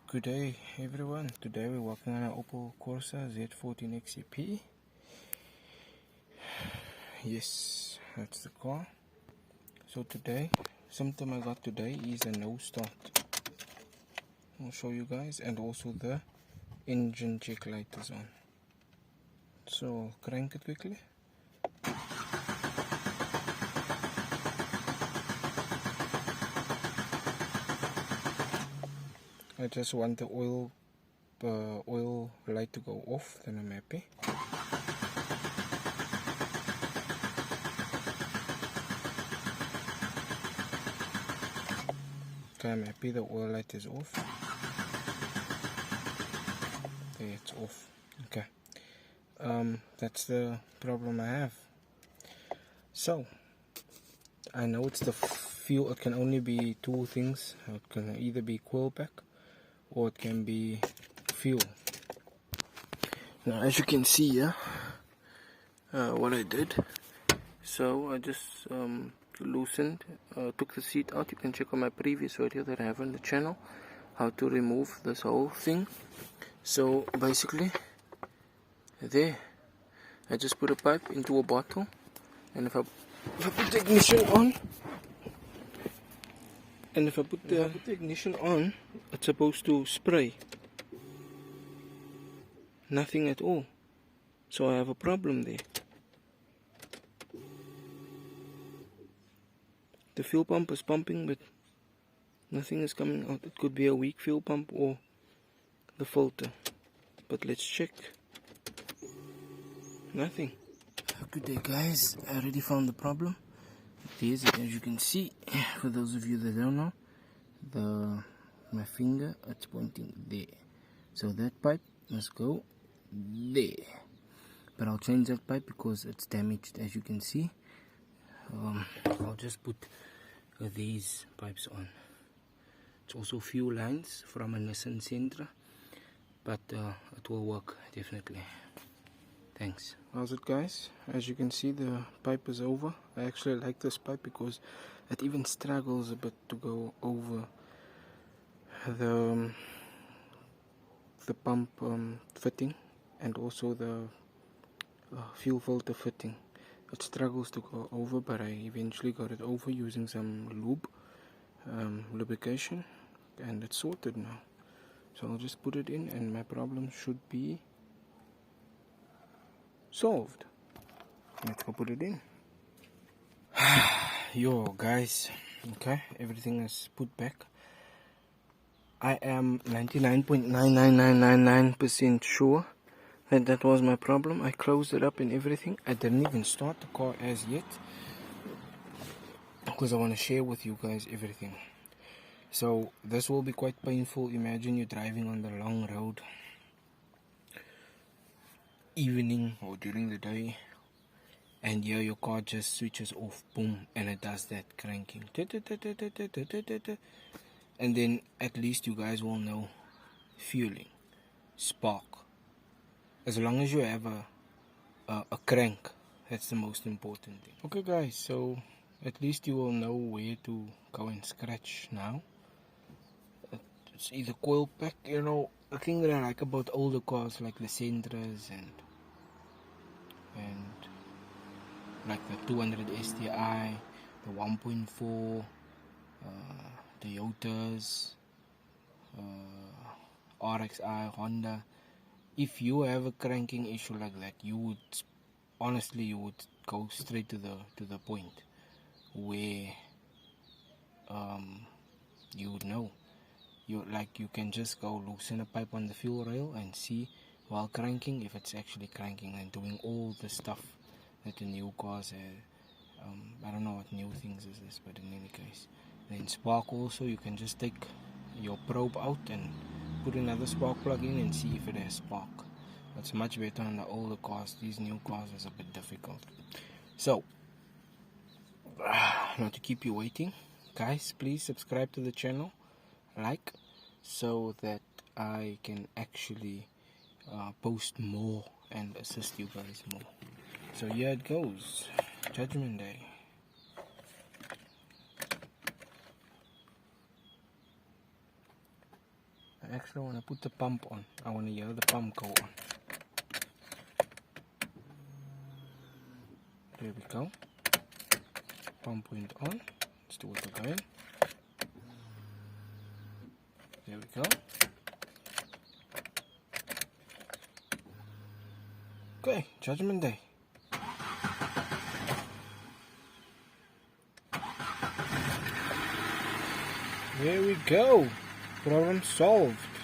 Good day everyone. Today we're working on an Opel Corsa z14xep. Yes, that's the car. So today, symptom I got today is a no start. I'll show you guys, and also the engine check light is on. So crank it quickly. I just want the oil light to go off, then I'm happy. Okay, I'm happy the oil light is off. There, it's off. Okay. That's the problem I have. So I know it's the fuel. It can only be two things. It can either be coil pack or it can be fuel. Now as you can see here, what I did, so I just loosened, took the seat out. You can check on my previous video that I have on the channel how to remove this whole thing. So basically there, I just put a pipe into a bottle, and if I put the ignition on, it's supposed to spray. Nothing at all. So I have a problem there. The fuel pump is pumping, but nothing is coming out. It could be a weak fuel pump or the filter. But let's check. Nothing. Good day guys, I already found the problem. There's it, as you can see. For those of you that don't know, my finger, it's pointing there. So that pipe must go there. But I'll change that pipe because it's damaged, as you can see. I'll just put these pipes on. It's also fuel lines from a Nissan Sentra, but it will work definitely. Thanks. How's it guys? As you can see, the pipe is over. I actually like this pipe because it even struggles a bit to go over the pump fitting and also the fuel filter fitting. It struggles to go over, but I eventually got it over using some lube, lubrication, and it's sorted now. So I'll just put it in and my problem should be solved. Let's go put it in. Yo guys, okay, everything is put back. I am 99.99999% sure that was my problem. I closed it up and everything. I didn't even start the car as yet because I want to share with you guys everything. So this will be quite painful. Imagine you're driving on the long road, evening or during the day, and here your car just switches off, boom, and it does that cranking, and then at least you guys will know fueling, spark. As long as you have a crank, that's the most important thing. Okay guys, so at least you will know where to go and scratch now. It's either coil pack, you know, the thing that I like about older cars like the Sentras and like the 200 STI, the 1.4, Toyotas, RXI, Honda. If you have a cranking issue like that, you would honestly go straight to the point where you would know. You can just go loosen a pipe on the fuel rail and see while cranking if it's actually cranking and doing all the stuff that the new cars have. I don't know what new things is this, but in any case. Then spark also, you can just take your probe out and put another spark plug in and see if it has spark. That's much better on the older cars. These new cars is a bit difficult. So, not to keep you waiting, guys, please subscribe to the channel, like, so that I can actually post more and assist you guys more. So here it goes, Judgment Day. I actually want to put the pump on. I want to hear the pump go on. There we go. Pump went on. Let's do it again. There we go. Okay, Judgment Day. There we go. Problem solved.